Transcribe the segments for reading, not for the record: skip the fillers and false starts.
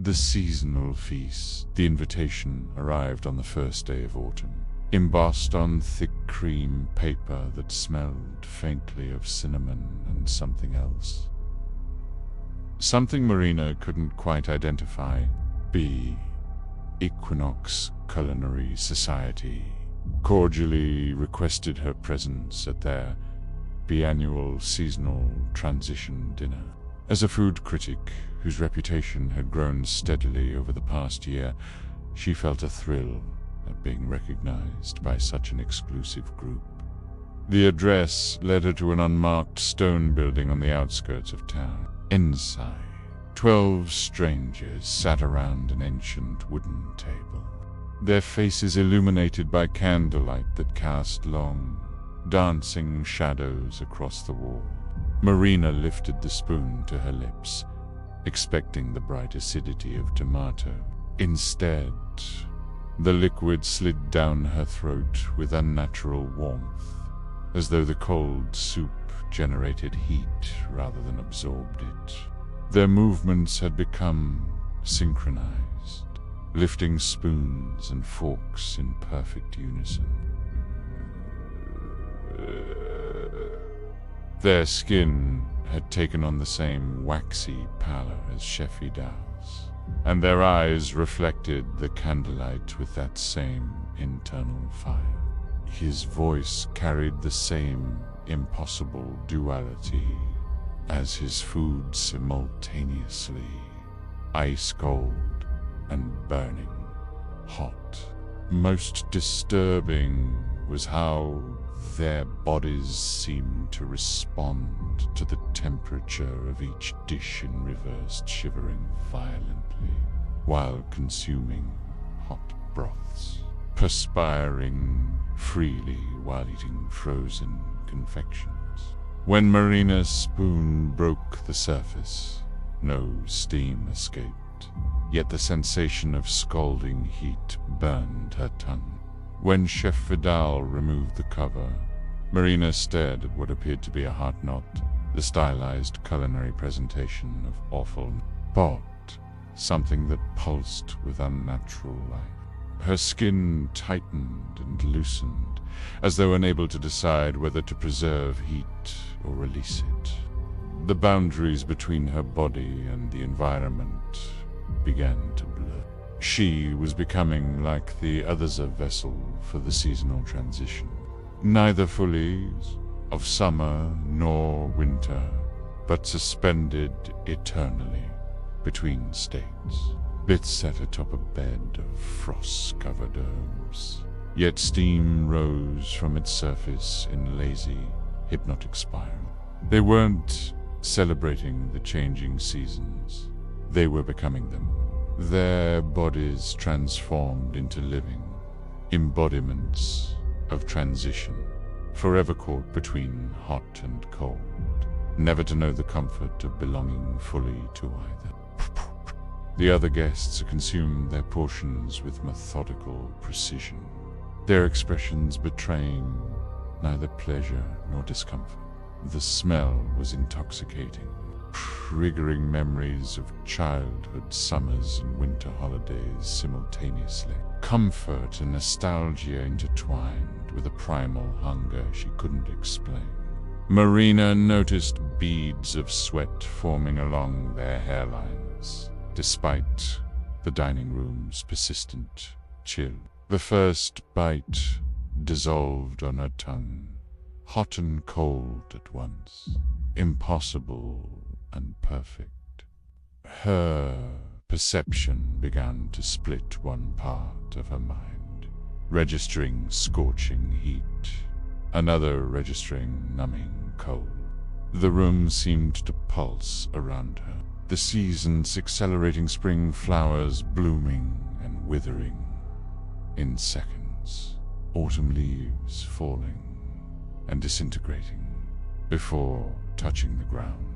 The seasonal feast. The invitation arrived on the first day of autumn, embossed on thick cream paper that smelled faintly of cinnamon and something else. Something Marina couldn't quite identify. Equinox Culinary Society cordially requested her presence at their biannual seasonal transition dinner. As a food critic whose reputation had grown steadily over the past year, she felt a thrill at being recognized by such an exclusive group. The address led her to an unmarked stone building on the outskirts of town. Inside, 12 strangers sat around an ancient wooden table, their faces illuminated by candlelight that cast long, dancing shadows across the wall. Marina lifted the spoon to her lips, expecting the bright acidity of tomato. Instead, the liquid slid down her throat with unnatural warmth, as though the cold soup generated heat rather than absorbed it. Their movements had become synchronized, lifting spoons and forks in perfect unison. Their skin had taken on the same waxy pallor as Chef Vidal's, and their eyes reflected the candlelight with that same internal fire. His voice carried the same impossible duality as his food, simultaneously ice cold and burning hot. Most disturbing was how their bodies seemed to respond to the temperature of each dish in reverse, shivering violently while consuming hot broths, perspiring freely while eating frozen confections. When Marina's spoon broke the surface, no steam escaped, yet the sensation of scalding heat burned her tongue. When Chef Vidal removed the cover, Marina stared at what appeared to be a heart knot, the stylized culinary presentation of awful pot, something that pulsed with unnatural life. Her skin tightened and loosened, as though unable to decide whether to preserve heat or release it. The boundaries between her body and the environment began to blur. She was becoming like the others, a vessel for the seasonal transition, neither fully of summer nor winter, but suspended eternally between states. Bits sat atop a bed of frost-covered herbs, yet steam rose from its surface in lazy, hypnotic spiral. They weren't celebrating the changing seasons, they were becoming them. Their bodies transformed into living embodiments of transition, forever caught between hot and cold, never to know the comfort of belonging fully to either. The other guests consumed their portions with methodical precision, their expressions betraying neither pleasure nor discomfort. The smell was intoxicating, triggering memories of childhood summers and winter holidays simultaneously. Comfort and nostalgia intertwined with a primal hunger she couldn't explain. Marina noticed beads of sweat forming along their hairlines, despite the dining room's persistent chill. The first bite dissolved on her tongue, hot and cold at once, impossible and perfect. Her perception began to split one part of her mind, registering scorching heat, another registering numbing cold. The room seemed to pulse around her, the season's accelerating spring flowers blooming and withering in seconds, autumn leaves falling and disintegrating before touching the ground.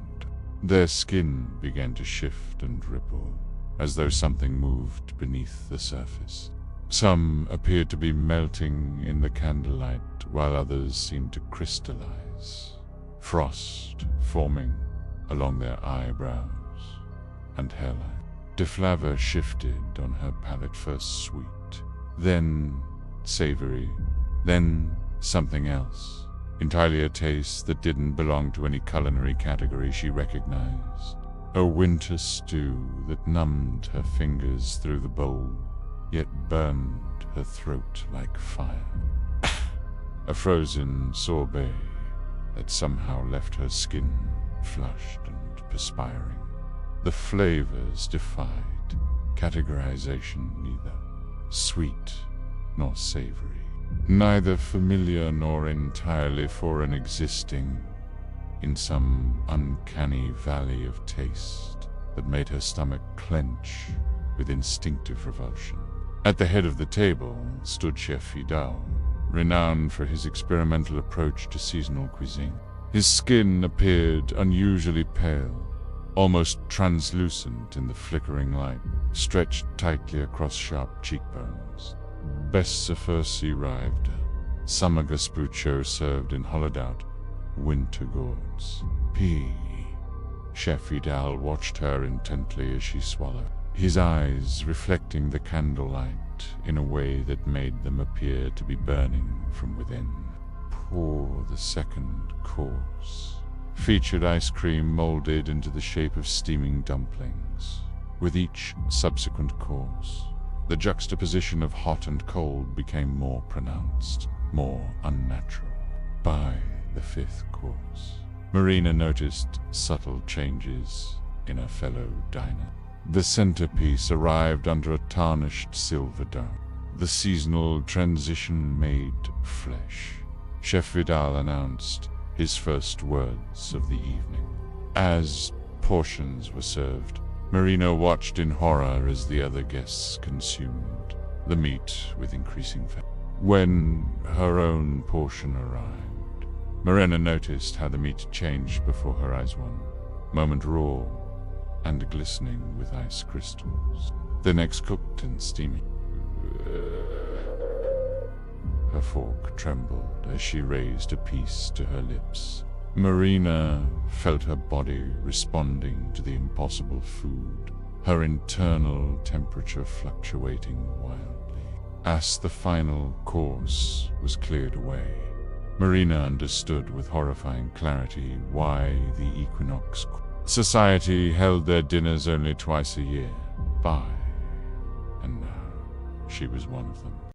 Their skin began to shift and ripple, as though something moved beneath the surface. Some appeared to be melting in the candlelight, while others seemed to crystallize, frost forming along their eyebrows and hairline. The flavor shifted on her palate, first sweet, then savory, then something else. Entirely a taste that didn't belong to any culinary category she recognized. A winter stew that numbed her fingers through the bowl, yet burned her throat like fire. A frozen sorbet that somehow left her skin flushed and perspiring. The flavors defied categorization, neither sweet nor savory, neither familiar nor entirely foreign, existing in some uncanny valley of taste that made her stomach clench with instinctive revulsion. At the head of the table stood Chef Vidal, renowned for his experimental approach to seasonal cuisine. His skin appeared unusually pale, almost translucent in the flickering light, stretched tightly across sharp cheekbones. Best Safarsi arrived, summer gazpacho served in hollowed-out winter gourds. Chef Vidal watched her intently as she swallowed, his eyes reflecting the candlelight in a way that made them appear to be burning from within. Pour the second course. Featured ice cream molded into the shape of steaming dumplings. With each subsequent course, the juxtaposition of hot and cold became more pronounced, more unnatural. By the fifth course, Marina noticed subtle changes in her fellow diner. The centerpiece arrived under a tarnished silver dome. The seasonal transition made flesh. Chef Vidal announced his first words of the evening. As portions were served, Marina watched in horror as the other guests consumed the meat with increasing fat. When her own portion arrived, Marina noticed how the meat changed before her eyes, one moment raw and glistening with ice crystals, the next cooked and steaming. Her fork trembled as she raised a piece to her lips. Marina felt her body responding to the impossible food, her internal temperature fluctuating wildly. As the final course was cleared away, Marina understood with horrifying clarity why the Equinox Society held their dinners only twice a year. And now she was one of them.